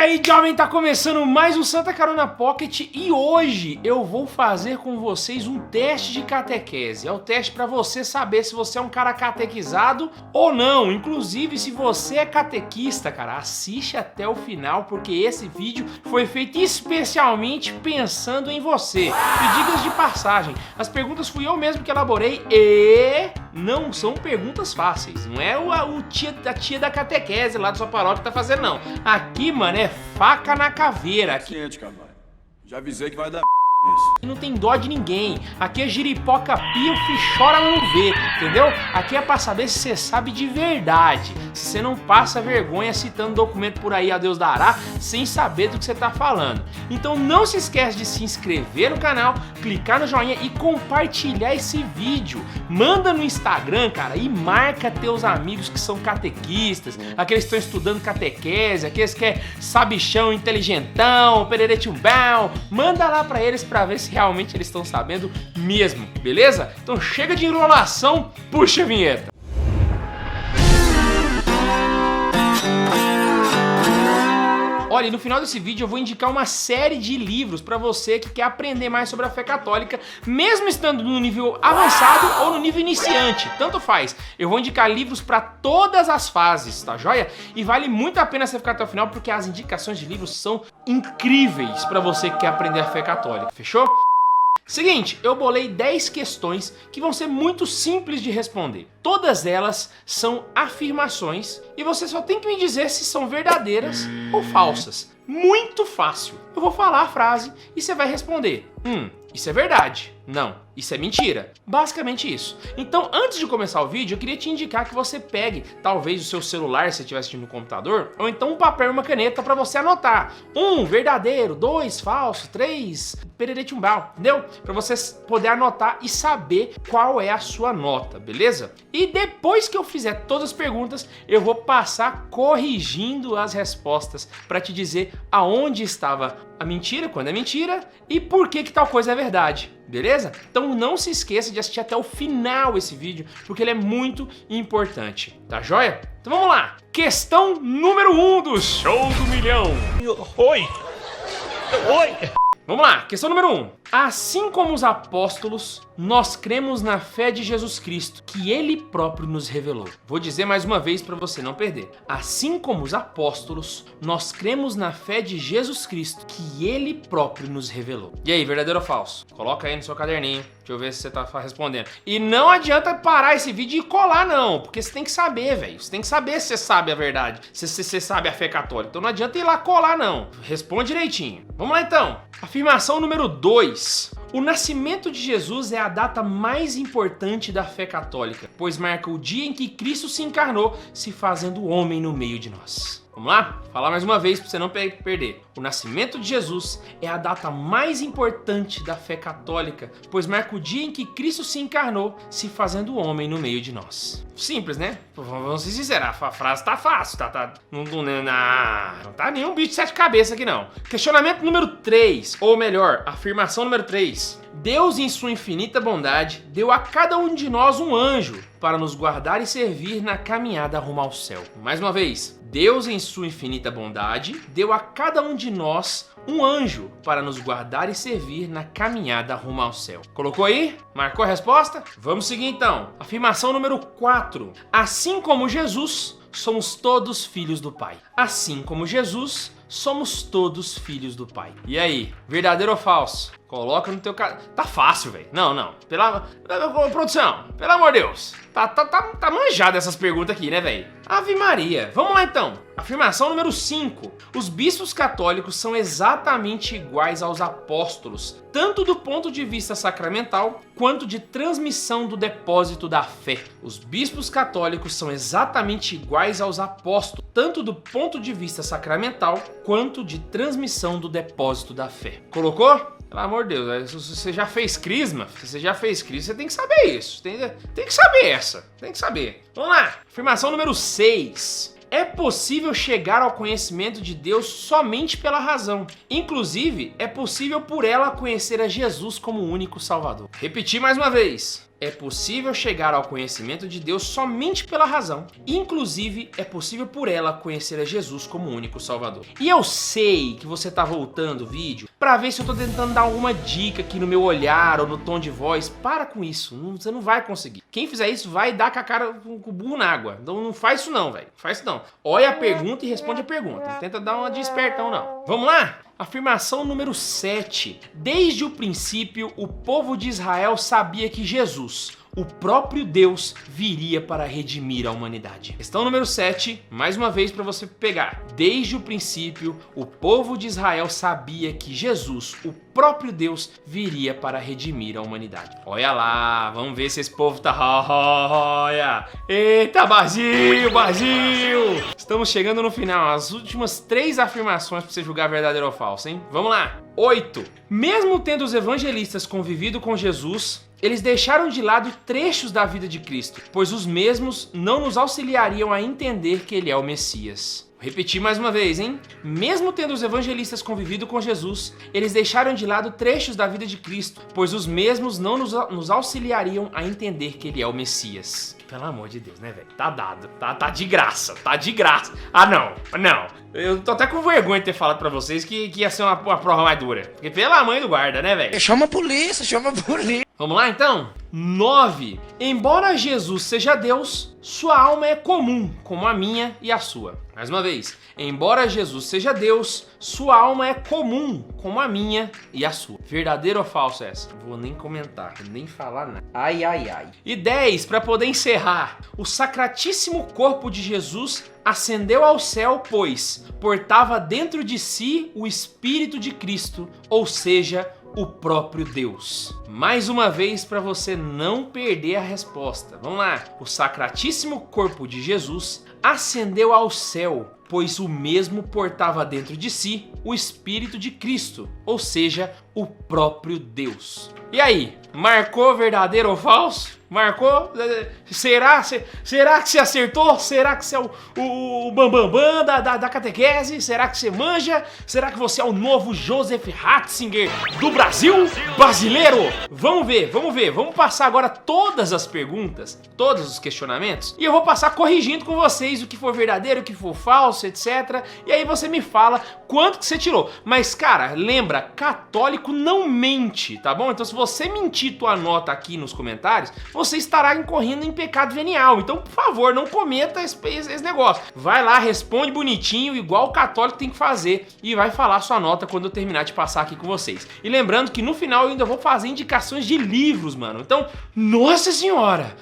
aí, jovem, tá começando mais um Santa Carona Pocket e hoje eu vou fazer com vocês um teste de catequese. É o teste pra você saber se você é um cara catequizado ou não. Inclusive, se você é catequista, cara, assiste até o final porque esse vídeo foi feito especialmente pensando em você. E digas de passagem, as perguntas fui eu mesmo que elaborei e não são perguntas fáceis. Não é a tia da catequese lá da sua paróquia que tá fazendo, não. Aqui, mano, é faca na caveira. Aqui... Gente, Carvalho, já avisei que vai dar merda isso. Não tem dó de ninguém. Aqui é giripoca pio que chora não vê, entendeu? Aqui é pra saber se você sabe de verdade. Se você não passa vergonha citando documento por aí a Deus dará, sem saber do que você tá falando. Então não se esquece de se inscrever no canal, clicar no joinha e compartilhar esse vídeo. Manda no Instagram, cara, e marca teus amigos que são catequistas, aqueles que estão estudando catequese, aqueles que é sabichão, inteligentão, pereretumbão. Manda lá pra eles pra ver se realmente eles estão sabendo mesmo, beleza? Então chega de enrolação, puxa a vinheta. Olha, no final desse vídeo eu vou indicar uma série de livros para você que quer aprender mais sobre a fé católica, mesmo estando no nível avançado ou no nível iniciante, tanto faz. Eu vou indicar livros para todas as fases, tá joia? E vale muito a pena você ficar até o final porque as indicações de livros são incríveis para você que quer aprender a fé católica, fechou? Seguinte, eu bolei 10 questões que vão ser muito simples de responder. Todas elas são afirmações e você só tem que me dizer se são verdadeiras ou falsas. Muito fácil. Eu vou falar a frase e você vai responder. Isso é verdade. Não, isso é mentira. Basicamente isso. Então, antes de começar o vídeo, eu queria te indicar que você pegue, talvez o seu celular, se você estiver assistindo no computador, ou então um papel e uma caneta para você anotar. 1, verdadeiro, 2, falso, 3, pereretumbal, entendeu? Para você poder anotar e saber qual é a sua nota, beleza? E depois que eu fizer todas as perguntas, eu vou passar corrigindo as respostas para te dizer aonde estava a mentira, quando é mentira, e por que tal coisa é verdade. Beleza? Então não se esqueça de assistir até o final esse vídeo, porque ele é muito importante, tá joia? Então vamos lá! Questão número 1 do Show do Milhão. Oi! Vamos lá, questão número 1. Assim como os apóstolos, nós cremos na fé de Jesus Cristo, que Ele próprio nos revelou. Vou dizer mais uma vez para você não perder. Assim como os apóstolos, nós cremos na fé de Jesus Cristo, que Ele próprio nos revelou. E aí, verdadeiro ou falso? Coloca aí no seu caderninho, deixa eu ver se você tá respondendo. E não adianta parar esse vídeo e colar não, porque você tem que saber, velho. Você tem que saber se você sabe a verdade, se você sabe a fé católica. Então não adianta ir lá colar não. Responde direitinho. Vamos lá então. Afirmação número 2. O nascimento de Jesus é a data mais importante da fé católica, pois marca o dia em que Cristo se encarnou, se fazendo homem no meio de nós. Vamos lá? Falar mais uma vez para você não perder. O nascimento de Jesus é a data mais importante da fé católica, pois marca o dia em que Cristo se encarnou, se fazendo homem no meio de nós. Simples, né? Vamos ser sinceros, a frase tá fácil, não tá nenhum bicho de 7 cabeças aqui não. Questionamento número 3, ou melhor, afirmação número 3. Deus, em sua infinita bondade, deu a cada um de nós um anjo para nos guardar e servir na caminhada rumo ao céu. Mais uma vez, Deus, em sua infinita bondade, deu a cada um de nós um anjo para nos guardar e servir na caminhada rumo ao céu. Colocou aí? Marcou a resposta? Vamos seguir então. Afirmação número 4. Assim como Jesus, somos todos filhos do Pai. Assim como Jesus, somos todos filhos do Pai. E aí, verdadeiro ou falso? Coloca no teu caderno. Tá fácil, velho. Não. Produção, pelo amor de Deus. Tá manjada essas perguntas aqui, né, velho? Ave Maria. Vamos lá, então. Afirmação número 5. Os bispos católicos são exatamente iguais aos apóstolos, tanto do ponto de vista sacramental, quanto de transmissão do depósito da fé. Os bispos católicos são exatamente iguais aos apóstolos, tanto do ponto de vista sacramental, quanto de transmissão do depósito da fé. Colocou? Pelo amor de Deus, se você já fez crisma, você tem que saber isso. Tem que saber essa. Tem que saber. Vamos lá. Afirmação número 6. É possível chegar ao conhecimento de Deus somente pela razão. Inclusive, é possível por ela conhecer a Jesus como o único Salvador. Repetir mais uma vez. é possível chegar ao conhecimento de Deus somente pela razão. Inclusive, é possível por ela conhecer a Jesus como único Salvador. E eu sei que você tá voltando o vídeo pra ver se eu tô tentando dar alguma dica aqui no meu olhar ou no tom de voz. Para com isso, você não vai conseguir. Quem fizer isso vai dar com a cara com o burro na água. Então não faz isso não, velho. Faz isso não. Olha a pergunta e responde a pergunta. Não tenta dar uma de espertão não. Vamos lá? Afirmação número 7. Desde o princípio, o povo de Israel sabia que Jesus, o próprio Deus, viria para redimir a humanidade. Questão número 7, mais uma vez para você pegar. Desde o princípio, o povo de Israel sabia que Jesus, o próprio Deus, viria para redimir a humanidade. Olha lá, vamos ver se esse povo tá... Olha! Eita, Brasil, Brasil! Estamos chegando no final, as últimas 3 afirmações para você julgar verdadeiro ou falso, hein? Vamos lá! 8. Mesmo tendo os evangelistas convivido com Jesus, eles deixaram de lado trechos da vida de Cristo, pois os mesmos não nos auxiliariam a entender que ele é o Messias. Vou repetir mais uma vez, hein? Mesmo tendo os evangelistas convivido com Jesus, eles deixaram de lado trechos da vida de Cristo, pois os mesmos não nos auxiliariam a entender que ele é o Messias. Pelo amor de Deus, né, velho? Tá dado. Tá de graça. Tá de graça. Ah, não. Eu tô até com vergonha de ter falado pra vocês que ia ser uma prova mais dura. Porque pela mãe do guarda, né, velho? Chama a polícia, chama a polícia. Vamos lá, então? 9. Embora Jesus seja Deus, sua alma é comum, como a minha e a sua. Mais uma vez. Embora Jesus seja Deus, sua alma é comum, como a minha e a sua. Verdadeiro ou falso essa? Não vou nem comentar, nem falar nada. Ai. E 10, para poder encerrar. O sacratíssimo corpo de Jesus ascendeu ao céu, pois portava dentro de si o Espírito de Cristo, ou seja, o próprio Deus. Mais uma vez para você não perder a resposta. Vamos lá. O sacratíssimo corpo de Jesus ascendeu ao céu, pois o mesmo portava dentro de si o Espírito de Cristo, ou seja, o próprio Deus. E aí, marcou verdadeiro ou falso? Marcou? Será que você acertou? Será que você é o bambambam da catequese? Será que você manja? Será que você é o novo Joseph Ratzinger do Brasil? Brasileiro? Vamos ver. Vamos passar agora todas as perguntas, todos os questionamentos, e eu vou passar corrigindo com vocês o que for verdadeiro, o que for falso, etc. E aí você me fala quanto que você tirou. Mas, cara, lembra, católico não mente, tá bom? Então se você mentir tua nota aqui nos comentários, você estará incorrendo em pecado venial. Então, por favor, não cometa esse negócio. Vai lá, responde bonitinho, igual o católico tem que fazer, e vai falar sua nota quando eu terminar de passar aqui com vocês. E lembrando que no final eu ainda vou fazer indicações de livros, mano. Então, nossa senhora!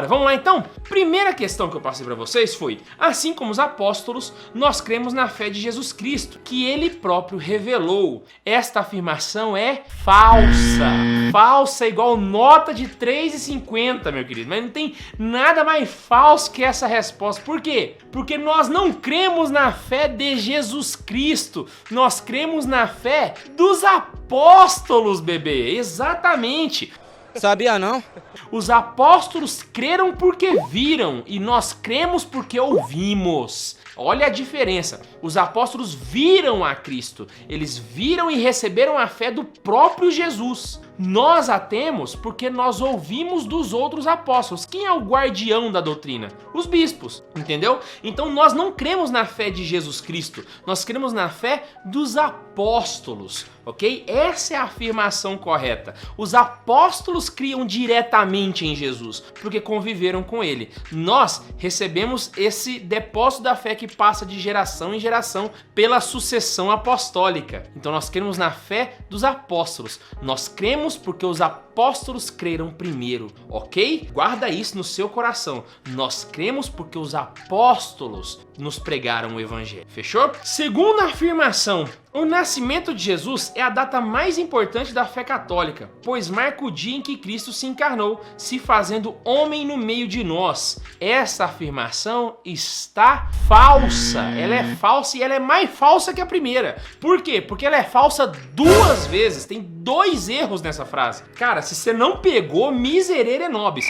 Vamos lá, então? Primeira questão que eu passei pra vocês foi: assim como os apóstolos, nós cremos na fé de Jesus Cristo, que ele próprio revelou. Esta afirmação é falsa. Falsa igual nota de 3,50, meu querido. Mas não tem nada mais falso que essa resposta. Por quê? Porque nós não cremos na fé de Jesus Cristo. Nós cremos na fé dos apóstolos, bebê. Exatamente. Sabia não? Os apóstolos creram porque viram e nós cremos porque ouvimos. Olha a diferença. Os apóstolos viram a Cristo. Eles viram e receberam a fé do próprio Jesus. Nós a temos porque nós ouvimos dos outros apóstolos. Quem é o guardião da doutrina? Os bispos, entendeu? Então nós não cremos na fé de Jesus Cristo. Nós cremos na fé dos apóstolos, ok? Essa é a afirmação correta. Os apóstolos criam diretamente em Jesus, porque conviveram com ele. Nós recebemos esse depósito da fé que passa de geração em geração pela sucessão apostólica. Então nós cremos na fé dos apóstolos. Nós cremos porque os apóstolos creram primeiro, ok? Guarda isso no seu coração. Nós cremos porque os apóstolos nos pregaram o evangelho. Fechou? Segunda afirmação: o nascimento de Jesus é a data mais importante da fé católica, pois marca o dia em que Cristo se encarnou, se fazendo homem no meio de nós. Essa afirmação está falsa. Ela é falsa e ela é mais falsa que a primeira. Por quê? Porque ela é falsa 2 vezes. Tem 2 erros nessa frase. Cara, se você não pegou, miserere nobis.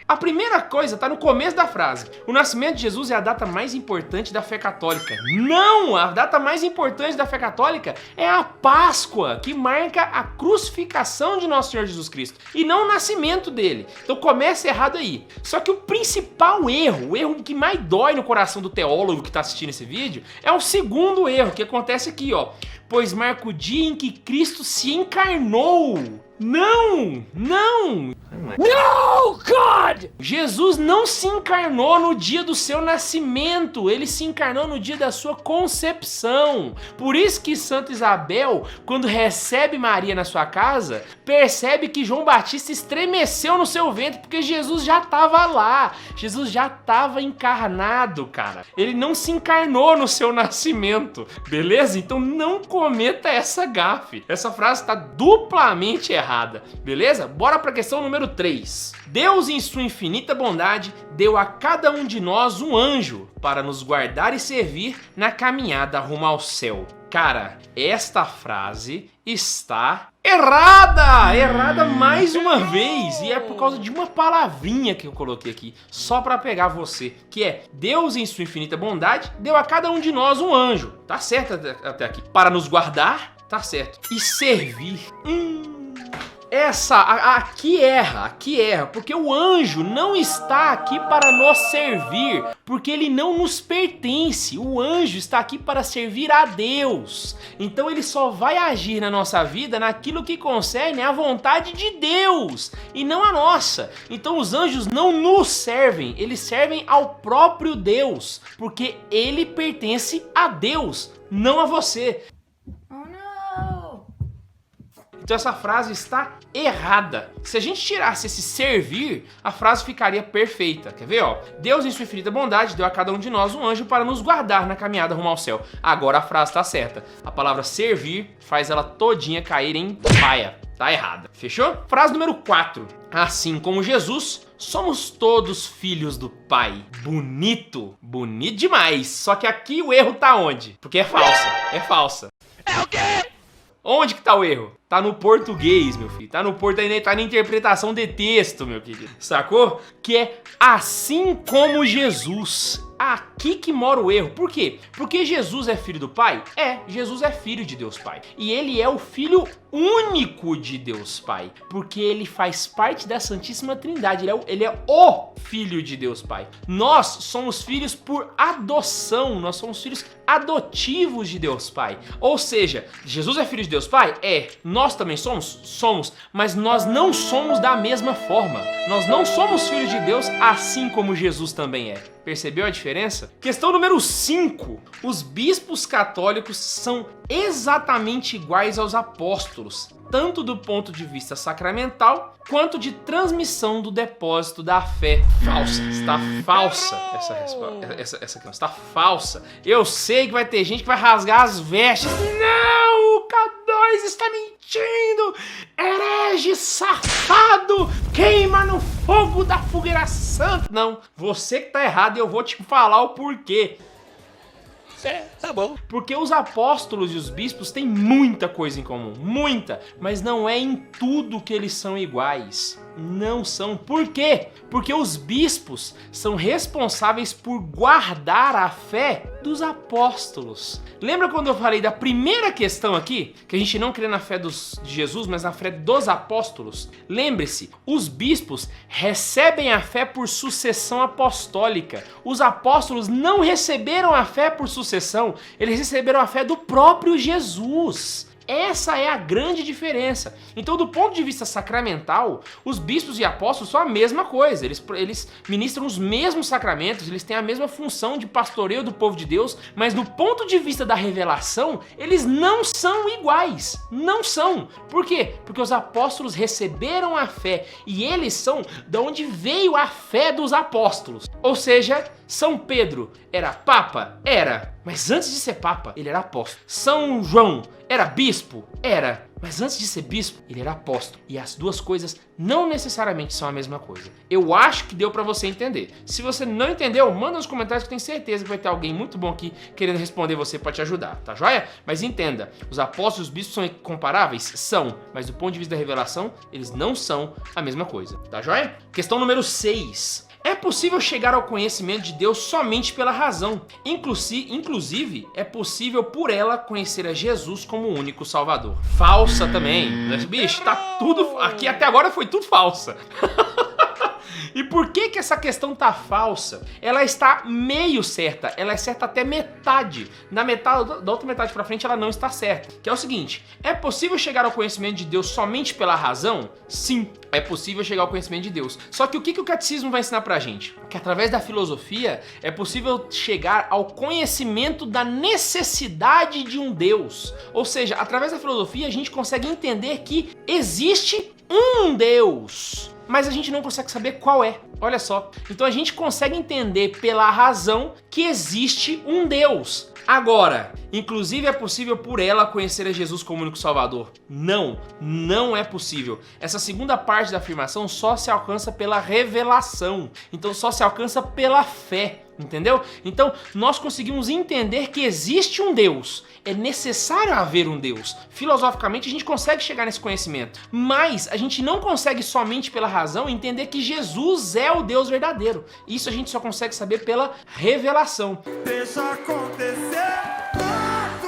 A primeira coisa tá no começo da frase. O nascimento de Jesus é a data mais importante da fé católica. Não! A data mais importante da fé católica é a Páscoa, que marca a crucificação de nosso Senhor Jesus Cristo, e não o nascimento dele. Então começa errado aí. Só que o principal erro, o erro que mais dói no coração do teólogo que tá assistindo esse vídeo, é o segundo erro, que acontece aqui, ó. Pois marca o dia em que Cristo se encarnou. Não! Não! No, God! Jesus não se encarnou no dia do seu nascimento, ele se encarnou no dia da sua concepção. Por isso que Santa Isabel, quando recebe Maria na sua casa, percebe que João Batista estremeceu no seu ventre, porque Jesus já estava lá. Jesus já estava encarnado, cara. Ele não se encarnou no seu nascimento, beleza? Então não cometa essa gafe. Essa frase está duplamente errada, beleza? Bora para a questão número 3. Deus, em sua infinita bondade, deu a cada um de nós um anjo para nos guardar e servir na caminhada rumo ao céu. Cara, esta frase está errada! Errada mais uma vez! E é por causa de uma palavrinha que eu coloquei aqui, só para pegar você, que é: Deus, em sua infinita bondade, deu a cada um de nós um anjo. Tá certo até aqui. Para nos guardar, tá certo. E servir. Aqui erra, porque o anjo não está aqui para nos servir, porque ele não nos pertence. O anjo está aqui para servir a Deus. Então ele só vai agir na nossa vida naquilo que concerne a vontade de Deus e não a nossa. Então os anjos não nos servem, eles servem ao próprio Deus, porque ele pertence a Deus, não a você. Então essa frase está errada. Se a gente tirasse esse servir, a frase ficaria perfeita. Quer ver, ó? Deus, em sua infinita bondade, deu a cada um de nós um anjo para nos guardar na caminhada rumo ao céu. Agora a frase está certa. A palavra servir faz ela todinha cair em paia. Tá errada. Fechou? Frase número 4. Assim como Jesus, somos todos filhos do Pai. Bonito. Bonito demais. Só que aqui o erro tá onde? Porque é falsa. É falsa. É o quê? Onde que tá o erro? Tá no português, meu filho. Tá na interpretação de texto, meu querido. Sacou? Que é assim como Jesus. Aqui que mora o erro. Por quê? Porque Jesus é filho do Pai? É, Jesus é filho de Deus Pai. E ele é o filho único de Deus Pai. Porque ele faz parte da Santíssima Trindade. Ele é o filho de Deus Pai. Nós somos filhos por adoção. Nós somos filhos adotivos de Deus Pai. Ou seja, Jesus é filho de Deus Pai? É. Nós também somos? Somos. Mas nós não somos da mesma forma. Nós não somos filhos de Deus assim como Jesus também é. Percebeu a diferença? Questão número 5. Os bispos católicos são exatamente iguais aos apóstolos, tanto do ponto de vista sacramental, quanto de transmissão do depósito da fé. Falsa. Está falsa essa resposta. Essa questão está falsa. Eu sei que vai ter gente que vai rasgar as vestes. Não! O K2 está mentindo! Herege safado! Queima no fogo da fogueira santa! Não, você que tá errado e eu vou te falar o porquê. Tá bom. Porque os apóstolos e os bispos têm muita coisa em comum, muita, mas não é em tudo que eles são iguais. Não são. Por quê? Porque os bispos são responsáveis por guardar a fé dos apóstolos. Lembra quando eu falei da primeira questão aqui? Que a gente não crê na fé de Jesus, mas na fé dos apóstolos? Lembre-se, os bispos recebem a fé por sucessão apostólica. Os apóstolos não receberam a fé por sucessão, eles receberam a fé do próprio Jesus. Essa é a grande diferença. Então, do ponto de vista sacramental, os bispos e apóstolos são a mesma coisa. Eles ministram os mesmos sacramentos, eles têm a mesma função de pastoreio do povo de Deus, mas do ponto de vista da revelação, eles não são iguais. Não são. Por quê? Porque os apóstolos receberam a fé e eles são de onde veio a fé dos apóstolos. Ou seja, São Pedro era papa? Era. Mas antes de ser papa, ele era apóstolo. São João era bispo? Era. Mas antes de ser bispo, ele era apóstolo. E as duas coisas não necessariamente são a mesma coisa. Eu acho que deu pra você entender. Se você não entendeu, manda nos comentários que eu tenho certeza que vai ter alguém muito bom aqui querendo responder você pra te ajudar, tá joia? Mas entenda, os apóstolos e os bispos são comparáveis? São, mas do ponto de vista da revelação, eles não são a mesma coisa, tá joia? Questão número 6. É possível chegar ao conhecimento de Deus somente pela razão. Inclusive, é possível por ela conhecer a Jesus como o único Salvador. Falsa também. Bicho, tá tudo... Aqui até agora foi tudo falsa. E por que essa questão tá falsa? Ela está meio certa, ela é certa até metade. Da outra metade pra frente ela não está certa. Que é o seguinte, é possível chegar ao conhecimento de Deus somente pela razão? Sim, é possível chegar ao conhecimento de Deus. Só que o que o catecismo vai ensinar pra gente? Que através da filosofia é possível chegar ao conhecimento da necessidade de um Deus. Ou seja, através da filosofia a gente consegue entender que existe um Deus, mas a gente não consegue saber qual é. Olha só. Então a gente consegue entender pela razão que existe um Deus. Agora, inclusive é possível por ela conhecer a Jesus como único Salvador? Não, não é possível. Essa segunda parte da afirmação só se alcança pela revelação. Então só se alcança pela fé. Entendeu? Então nós conseguimos entender que existe um Deus. É necessário haver um Deus. Filosoficamente a gente consegue chegar nesse conhecimento. Mas a gente não consegue somente pela razão entender que Jesus é o Deus verdadeiro. Isso a gente só consegue saber pela revelação. Deixa acontecer naturalmente.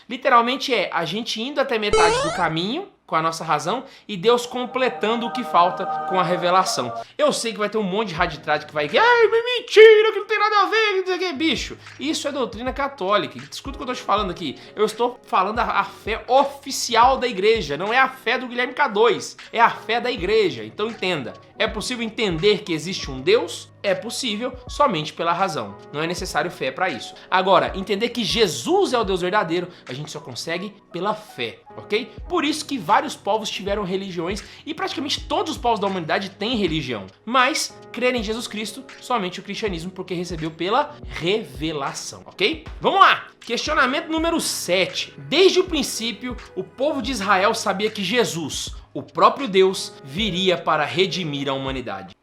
Literalmente é a gente indo até metade do caminho com a nossa razão e Deus completando o que falta com a revelação. Eu sei que vai ter um monte de raditrade que vai... Ai, mentira, que não tem nada a ver, não sei o que, bicho. Isso é doutrina católica. Escuta o que eu tô te falando aqui. Eu estou falando a fé oficial da igreja, não é a fé do Guilherme K2, é a fé da igreja. Então entenda, é possível entender que existe um Deus? É possível somente pela razão. Não é necessário fé para isso. Agora, entender que Jesus é o Deus verdadeiro, a gente só consegue pela fé, ok? Por isso que vários povos tiveram religiões e praticamente todos os povos da humanidade têm religião. Mas crer em Jesus Cristo, somente o cristianismo, porque recebeu pela revelação, ok? Vamos lá! Questionamento número 7. Desde o princípio, o povo de Israel sabia que Jesus, o próprio Deus, viria para redimir a humanidade.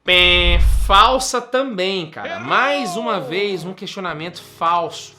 Falsa também, cara. Mais uma vez, um questionamento falso,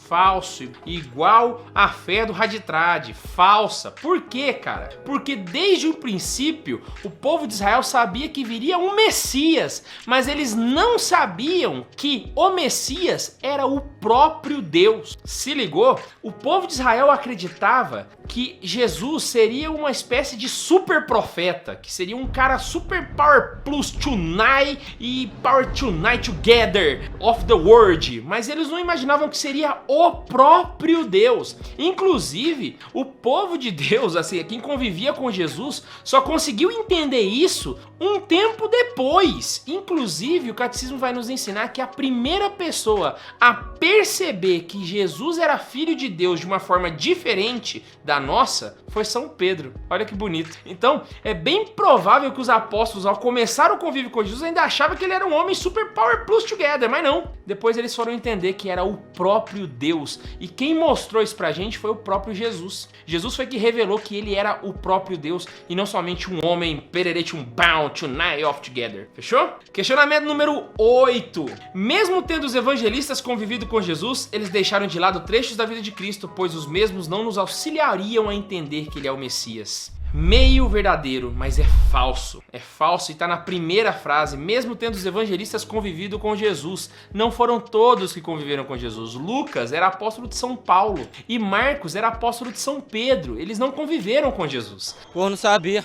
igual a fé do Raditrade, falsa. Por quê, cara? Porque desde o princípio, o povo de Israel sabia que viria um Messias, mas eles não sabiam que o Messias era o próprio Deus. Se ligou? O povo de Israel acreditava que Jesus seria uma espécie de super profeta, que seria um cara super power plus tonight e power tonight together of the world, mas eles não imaginavam que seria o próprio Deus. Inclusive, o povo de Deus, assim, quem convivia com Jesus, só conseguiu entender isso um tempo depois. Inclusive, o catecismo vai nos ensinar que a primeira pessoa a perceber que Jesus era filho de Deus de uma forma diferente da nossa foi São Pedro. Olha que bonito. Então, é bem provável que os apóstolos, ao começar o convívio com Jesus, ainda achavam que ele era um homem super power plus together, mas não. Depois eles foram entender que era o próprio Deus. E quem mostrou isso pra gente foi o próprio Jesus. Jesus foi que revelou que ele era o próprio Deus e não somente um homem pererete, um bound tonight off together. Fechou? Questionamento número 8. Mesmo tendo os evangelistas convivido com Jesus, eles deixaram de lado trechos da vida de Cristo, pois os mesmos não nos auxiliariam a entender que ele é o Messias. Meio verdadeiro, mas é falso. É falso e tá na primeira frase. Mesmo tendo os evangelistas convivido com Jesus, não foram todos que conviveram com Jesus. Lucas era apóstolo de São Paulo e Marcos era apóstolo de São Pedro. Eles não conviveram com Jesus. Pô, não sabia.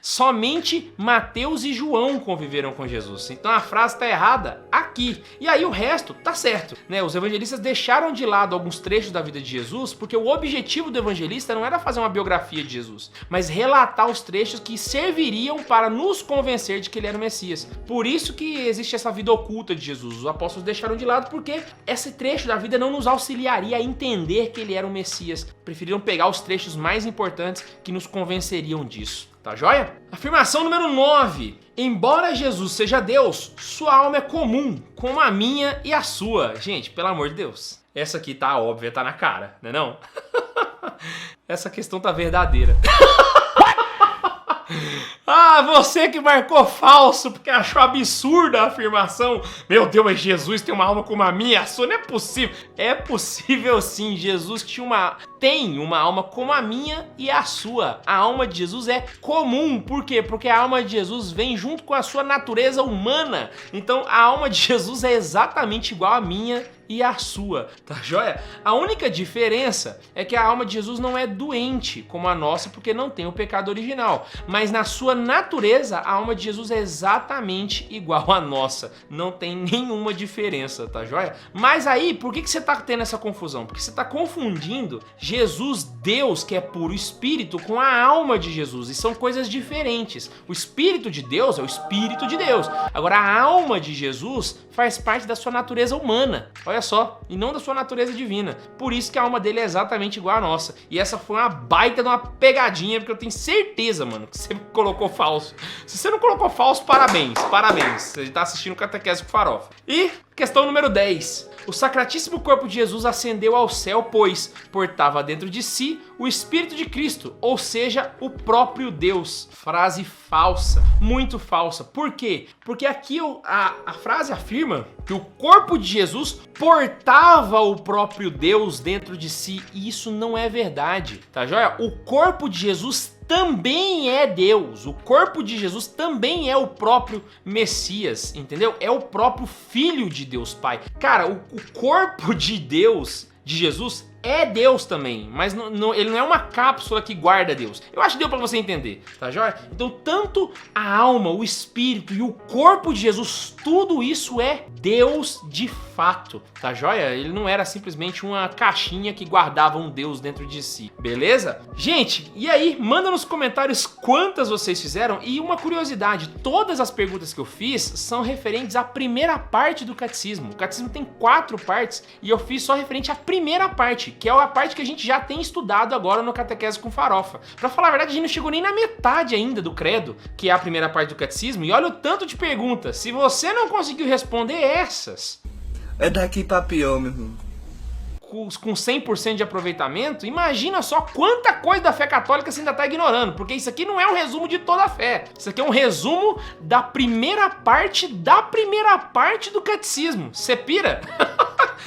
Somente Mateus e João conviveram com Jesus. Então a frase está errada aqui. E aí o resto tá certo, né? Os evangelistas deixaram de lado alguns trechos da vida de Jesus porque o objetivo do evangelista não era fazer uma biografia de Jesus, mas relatar os trechos que serviriam para nos convencer de que ele era o Messias. Por isso que existe essa vida oculta de Jesus. Os apóstolos deixaram de lado porque esse trecho da vida não nos auxiliaria a entender que ele era o Messias. Preferiram pegar os trechos mais importantes que nos convenceriam disso. Tá joia? Afirmação número 9. Embora Jesus seja Deus, sua alma é comum, como a minha e a sua. Gente, pelo amor de Deus. Essa aqui tá óbvia, tá na cara, né não? Essa questão tá verdadeira. Ah, você que marcou falso porque achou absurda a afirmação. Meu Deus, mas Jesus tem uma alma como a minha, a sua não é possível. É possível sim, Jesus tem uma alma como a minha e a sua. A alma de Jesus é comum, por quê? Porque a alma de Jesus vem junto com a sua natureza humana. Então a alma de Jesus é exatamente igual à minha e a sua, tá joia? A única diferença é que a alma de Jesus não é doente como a nossa, porque não tem o pecado original. Mas na sua natureza, a alma de Jesus é exatamente igual à nossa. Não tem nenhuma diferença, tá joia? Mas aí, por que você tá tendo essa confusão? Porque você tá confundindo Jesus, Deus, que é puro espírito, com a alma de Jesus. E são coisas diferentes. O espírito de Deus é o espírito de Deus. Agora, a alma de Jesus faz parte da sua natureza humana. Olha só, e não da sua natureza divina. Por isso que a alma dele é exatamente igual à nossa. E essa foi uma baita de uma pegadinha, porque eu tenho certeza, mano, que você colocou falso. Se você não colocou falso, parabéns, parabéns. Você tá assistindo o Catequese com Farofa. E questão número 10. O sacratíssimo corpo de Jesus ascendeu ao céu, pois portava dentro de si o Espírito de Cristo, ou seja, o próprio Deus. Frase falsa, muito falsa. Por quê? Porque aqui a frase afirma que o corpo de Jesus portava o próprio Deus dentro de si, e isso não é verdade, tá joia? O corpo de Jesus também é Deus, o corpo de Jesus também é o próprio Messias, entendeu? É o próprio Filho de Deus Pai. Cara, o corpo de Deus, de Jesus, é Deus também, mas ele não é uma cápsula que guarda Deus. Eu acho que deu pra você entender, tá joia? Então tanto a alma, o espírito e o corpo de Jesus, tudo isso é Deus de fato, tá joia? Ele não era simplesmente uma caixinha que guardava um Deus dentro de si, beleza? Gente, e aí? Manda nos comentários quantas vocês fizeram. E uma curiosidade, todas as perguntas que eu fiz são referentes à primeira parte do catecismo. O catecismo tem 4 partes e eu fiz só referente à primeira parte, que é a parte que a gente já tem estudado agora no Catequese com Farofa. Pra falar a verdade, a gente não chegou nem na metade ainda do credo, que é a primeira parte do catecismo, e olha o tanto de perguntas. Se você não conseguiu responder essas... É daqui pra pior, meu irmão. Com 100% de aproveitamento, imagina só quanta coisa da fé católica você ainda tá ignorando, porque isso aqui não é um resumo de toda a fé. Isso aqui é um resumo da primeira parte do catecismo. Você pira?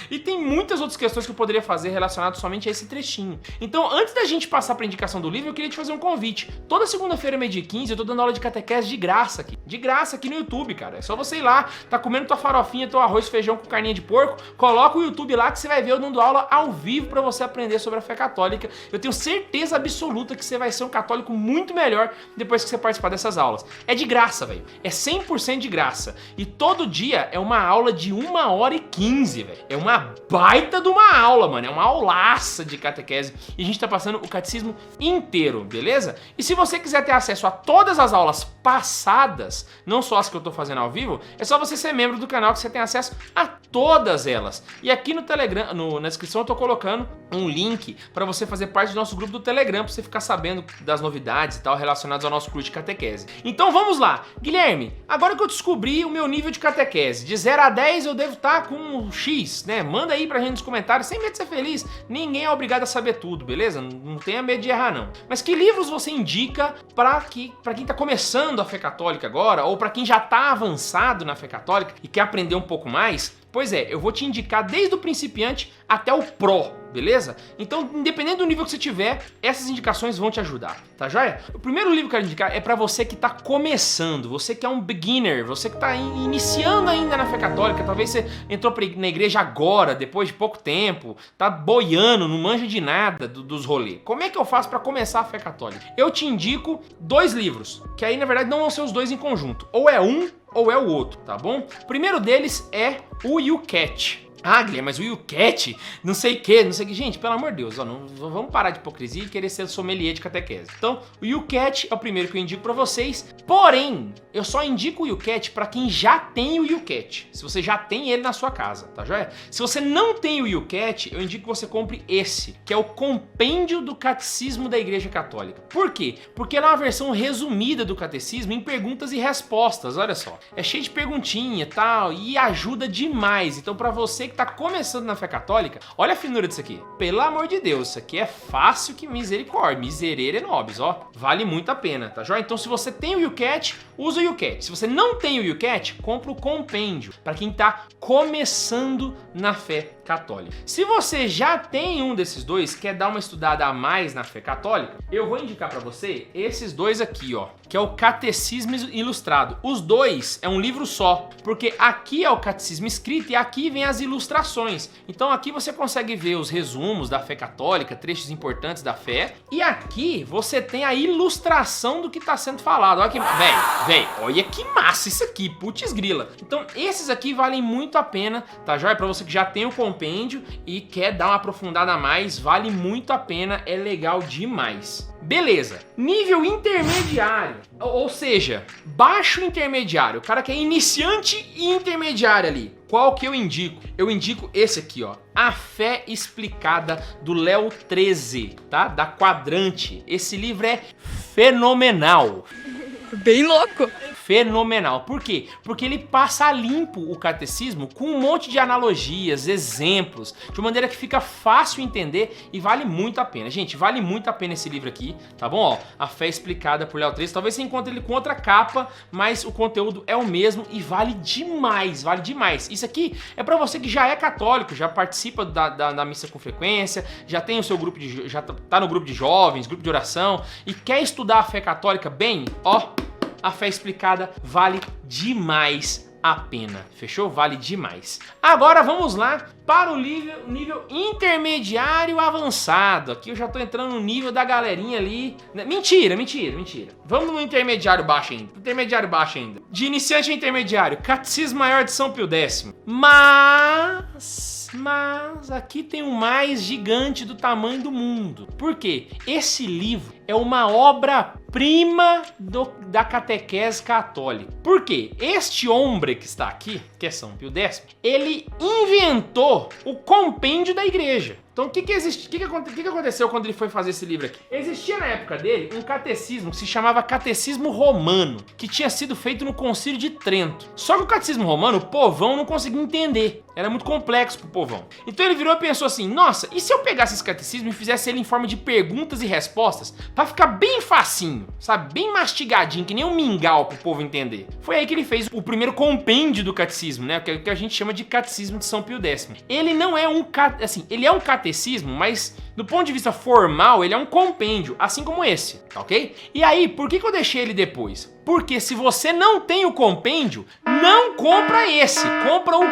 E tem muitas outras questões que eu poderia fazer relacionadas somente a esse trechinho. Então, antes da gente passar para a indicação do livro, eu queria te fazer um convite. Toda segunda-feira, meio-dia 15, eu tô dando aula de catequese de graça aqui. De graça aqui no YouTube, cara. É só você ir lá, tá comendo tua farofinha, teu arroz, feijão com carninha de porco, coloca o YouTube lá que você vai ver eu dando aula ao vivo para você aprender sobre a fé católica. Eu tenho certeza absoluta que você vai ser um católico muito melhor depois que você participar dessas aulas. É de graça, velho. É 100% de graça. E todo dia é uma aula de 1h15, velho. É uma baita de uma aula, mano. É uma aulaça de catequese. E a gente tá passando o catecismo inteiro, beleza? E se você quiser ter acesso a todas as aulas passadas, não só as que eu tô fazendo ao vivo, é só você ser membro do canal que você tem acesso a todas elas. E aqui no Telegram, na descrição eu tô colocando um link para você fazer parte do nosso grupo do Telegram, pra você ficar sabendo das novidades e tal relacionadas ao nosso curso de catequese. Então vamos lá. Guilherme, agora que eu descobri o meu nível de catequese, de 0 a 10 eu devo estar com um X, né? Manda aí pra gente nos comentários, sem medo de ser feliz. Ninguém é obrigado a saber tudo, beleza? Não tenha medo de errar, não. Mas que livros você indica pra quem tá começando a fé católica agora, ou pra quem já tá avançado na fé católica e quer aprender um pouco mais? Pois é, eu vou te indicar desde o principiante até o pró, beleza? Então, independente do nível que você tiver, essas indicações vão te ajudar, tá joia? O primeiro livro que eu quero indicar é pra você que tá começando, você que é um beginner, você que tá iniciando ainda na fé católica, talvez você entrou na igreja agora, depois de pouco tempo, tá boiando, não manja de nada dos rolês. Como é que eu faço pra começar a fé católica? Eu te indico 2 livros, que aí na verdade não vão ser os 2 em conjunto, ou é um ou é o outro, tá bom? O primeiro deles é o YouCat. Ah, Guilherme, mas o YouCat, não sei o que. Gente, pelo amor de Deus, ó, não vamos parar de hipocrisia e querer ser sommelier de catequese. Então, o YouCat é o primeiro que eu indico pra vocês, porém, eu só indico o YouCat pra quem já tem o YouCat, se você já tem ele na sua casa, tá joia? Se você não tem o YouCat, eu indico que você compre esse, que é o Compêndio do Catecismo da Igreja Católica. Por quê? Porque ele é uma versão resumida do catecismo em perguntas e respostas, olha só. É cheio de perguntinha e tal, e ajuda demais. Então, pra você que tá começando na fé católica, olha a finura disso aqui. Pelo amor de Deus, isso aqui é fácil que misericórdia, miserere nobis, ó. Vale muito a pena, tá joia? Então se você tem o YouCat, usa o YouCat. Se você não tem o YouCat, compra o compêndio, para quem tá começando na fé católica. Se você já tem um desses dois, quer dar uma estudada a mais na fé católica, eu vou indicar para você esses dois aqui, ó, que é o Catecismo Ilustrado. Os dois é um livro só, porque aqui é o catecismo escrito e aqui vem as ilustrações. Então aqui você consegue ver os resumos da fé católica, trechos importantes da fé, e aqui você tem a ilustração do que tá sendo falado. Olha que, véi, olha que massa isso aqui, putz grila. Então esses aqui valem muito a pena, tá joia? Para você que já tem o compêndio e quer dar uma aprofundada a mais, vale muito a pena, é legal demais. Beleza, nível intermediário, ou seja, baixo intermediário, o cara que é iniciante e intermediário ali. Qual que eu indico? Eu indico esse aqui, ó, A Fé Explicada, do Léo 13, tá? Da Quadrante. Esse livro é fenomenal. Bem louco. Fenomenal. Por quê? Porque ele passa limpo o catecismo com um monte de analogias, exemplos, de maneira que fica fácil entender e vale muito a pena. Gente, vale muito a pena esse livro aqui, tá bom? Ó, A Fé Explicada por Léo 13. Talvez você encontre ele com outra capa, mas o conteúdo é o mesmo e vale demais, vale demais. Isso aqui é pra você que já é católico, já participa da missa com frequência, já tem o seu grupo de, já tá no grupo de jovens, grupo de oração e quer estudar a fé católica bem, ó, A Fé Explicada vale demais a pena, fechou? Vale demais. Agora vamos lá para o nível intermediário avançado. Aqui eu já tô entrando no nível da galerinha ali. Mentira. Vamos no intermediário baixo ainda. De iniciante a intermediário, Catecismo Maior de São Pio X. Mas aqui tem um mais gigante do tamanho do mundo. Por quê? Esse livro é uma obra-prima da catequese católica. Por quê? Este homem que está aqui, que é São Pio X, ele inventou o compêndio da igreja. Então o que aconteceu quando ele foi fazer esse livro aqui? Existia na época dele um catecismo que se chamava Catecismo Romano, que tinha sido feito no Concílio de Trento. Só que o Catecismo Romano, o povão não conseguia entender. Era muito complexo pro povão. Então ele virou e pensou assim, nossa, e se eu pegasse esse catecismo e fizesse ele em forma de perguntas e respostas, pra ficar bem facinho, sabe? Bem mastigadinho, que nem um mingau pro povo entender. Foi aí que ele fez o primeiro compêndio do catecismo, né? Que a gente chama de Catecismo de São Pio X. Ele não é ele é um catecismo, mas do ponto de vista formal, ele é um compêndio, assim como esse, tá ok? E aí, por que eu deixei ele depois? Porque se você não tem o compêndio, não compra esse, compra o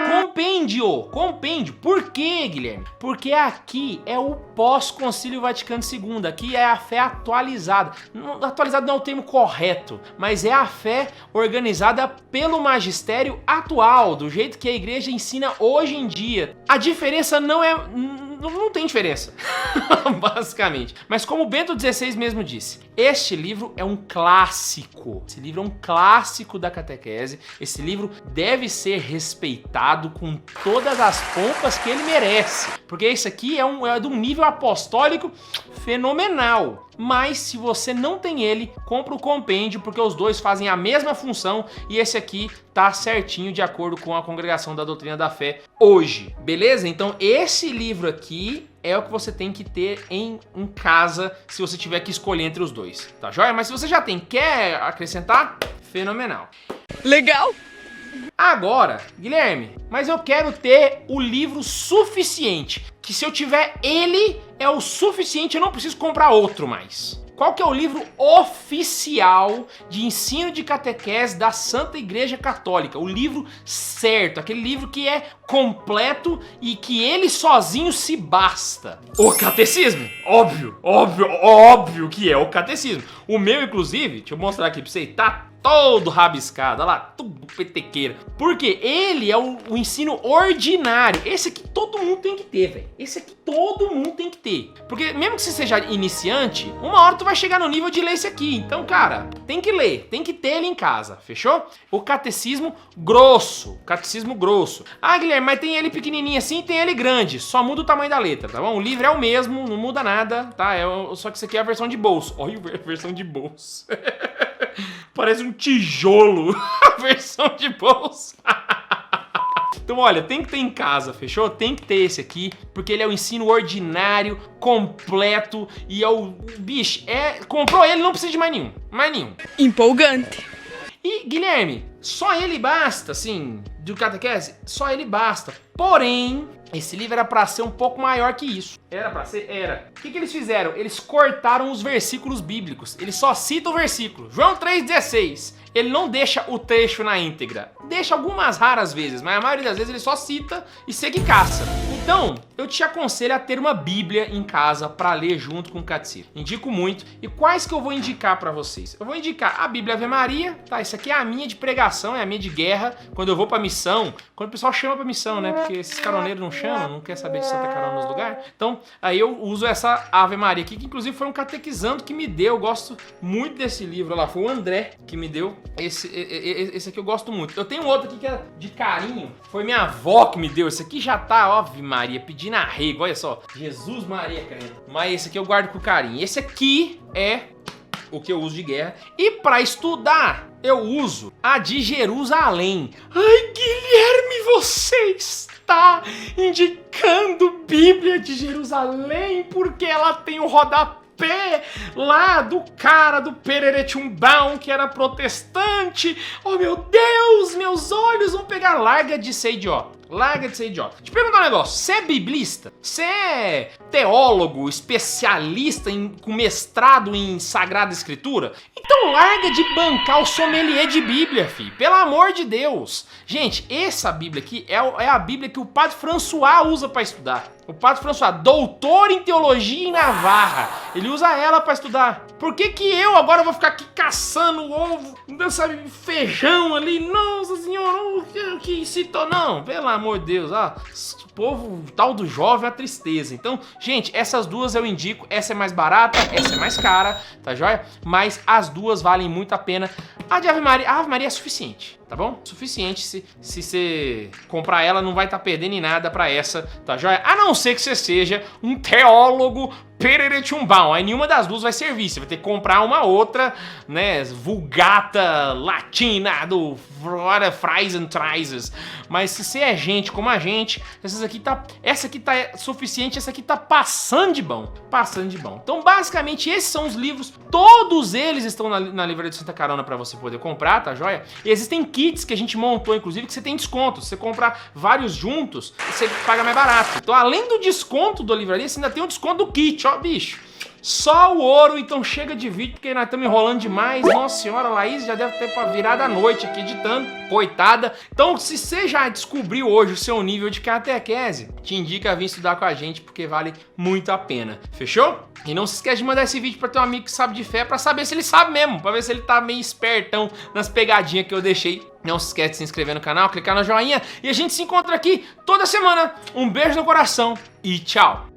compêndio. Por quê, Guilherme? Porque aqui é o pós-Concílio Vaticano II, aqui é a fé atualizada. Atualizada não é o termo correto, mas é a fé organizada pelo magistério atual, do jeito que a igreja ensina hoje em dia. A diferença não tem diferença, basicamente. Mas como Bento XVI mesmo disse, este livro é um clássico. Esse livro é um clássico da catequese. Esse livro deve ser respeitado com todas as pompas que ele merece. Porque esse aqui é de um nível apostólico fenomenal. Mas se você não tem ele, compra o compêndio, porque os dois fazem a mesma função e esse aqui tá certinho de acordo com a Congregação da Doutrina da Fé hoje. Beleza? Então esse livro aqui é o que você tem que ter em casa se você tiver que escolher entre os dois, tá joia? Mas se você já tem, quer acrescentar? Fenomenal. Legal! Agora, Guilherme, mas eu quero ter o livro suficiente, que se eu tiver ele, é o suficiente, eu não preciso comprar outro mais. Qual que é o livro oficial de ensino de catequese da Santa Igreja Católica? O livro certo, aquele livro que é completo e que ele sozinho se basta. O Catecismo? Óbvio que é o Catecismo. O meu, inclusive, deixa eu mostrar aqui pra você, tá todo rabiscado, olha lá, tudo petequeira. Porque ele é o ensino ordinário. Esse aqui todo mundo tem que ter, velho. Esse aqui todo mundo tem que ter. Porque mesmo que você seja iniciante, uma hora tu vai chegar no nível de ler esse aqui. Então, cara, tem que ler, tem que ter ele em casa, fechou? O catecismo grosso, Ah, Guilherme, mas tem ele pequenininho assim e tem ele grande. Só muda o tamanho da letra, tá bom? O livro é o mesmo, não muda nada, tá? Só que isso aqui é a versão de bolso. Olha a versão de bolso. Parece um tijolo. A versão de bolsa. Então, olha, tem que ter em casa, fechou? Tem que ter esse aqui, porque ele é o ensino ordinário, completo, e é o... Bicho, comprou ele, não precisa de mais nenhum. Mais nenhum. Empolgante. E, Guilherme, só ele basta, assim, do catequese? Só ele basta. Porém, esse livro era pra ser um pouco maior que isso. Era pra ser? Era. O que eles fizeram? Eles cortaram os versículos bíblicos. Ele só cita o versículo. João 3,16. Ele não deixa o trecho na íntegra. Deixa algumas raras vezes, mas a maioria das vezes ele só cita e segue caça. Então, eu te aconselho a ter uma Bíblia em casa para ler junto com o catecismo. Indico muito. E quais que eu vou indicar para vocês? Eu vou indicar a Bíblia Ave Maria, tá? Isso aqui é a minha de pregação, é a minha de guerra. Quando eu vou pra missão, quando o pessoal chama pra missão, né? Porque esses caroneiros não chamam, não quer saber de Santa Carona nos lugares. Então, aí eu uso essa Ave Maria aqui, que inclusive foi um catequizando que me deu. Eu gosto muito desse livro lá. Foi o André que me deu. Esse aqui eu gosto muito. Eu tenho outro aqui que é de carinho. Foi minha avó que me deu. Esse aqui já tá, ó, Ave Maria, pedindo arrego. Olha só. Jesus Maria, crente. Mas esse aqui eu guardo com carinho. Esse aqui é o que eu uso de guerra. E pra estudar, eu uso a de Jerusalém. Ai, Guilherme, você está indicando Bíblia de Jerusalém porque ela tem o rodapé lá do cara do Pereretumbão, que era protestante. Oh, meu Deus, meus olhos vão pegar. Larga de ser idiota. Larga de ser idiota. Te perguntar um negócio. Você é biblista? Você é teólogo, especialista com mestrado em Sagrada Escritura? Então larga de bancar o sommelier de Bíblia, filho. Pelo amor de Deus. Gente, essa Bíblia aqui é a Bíblia que o Padre François usa para estudar. O Padre François, doutor em teologia em Navarra. Ele usa ela para estudar. Por que que eu agora vou ficar aqui caçando ovo, sabe, feijão ali? Nossa senhora, que citou. Não, pelo amor de Deus, o povo tal do jovem é a tristeza. Então, gente, essas duas eu indico. Essa é mais barata, essa é mais cara, tá joia? Mas as duas valem muito a pena. A de Ave Maria, a Ave Maria é suficiente, tá bom? Suficiente, se você comprar ela, não vai estar perdendo em nada pra essa, tá joia? A não ser que você seja um teólogo pereretumbão, aí nenhuma das duas vai servir, você vai ter que comprar uma outra, né, vulgata latina do Fries and Trices. Mas se você é gente como a gente, essa aqui tá suficiente, essa aqui tá passando de bom, Então basicamente esses são os livros, todos eles estão na livraria de Santa Carona pra você poder comprar, tá joia? E existem kits que a gente montou, inclusive, que você tem desconto. Se você comprar vários juntos, você paga mais barato. Então, além do desconto da livraria, você ainda tem o desconto do kit, ó, bicho. Só o ouro, então chega de vídeo, porque nós estamos enrolando demais. Nossa senhora, a Laís já deve ter pra virar da noite aqui editando, coitada. Então, se você já descobriu hoje o seu nível de catequese, te indica a vir estudar com a gente, porque vale muito a pena. Fechou? E não se esquece de mandar esse vídeo pra teu amigo que sabe de fé, pra saber se ele sabe mesmo, pra ver se ele tá meio espertão nas pegadinhas que eu deixei. Não se esquece de se inscrever no canal, clicar no joinha, e a gente se encontra aqui toda semana. Um beijo no coração e tchau!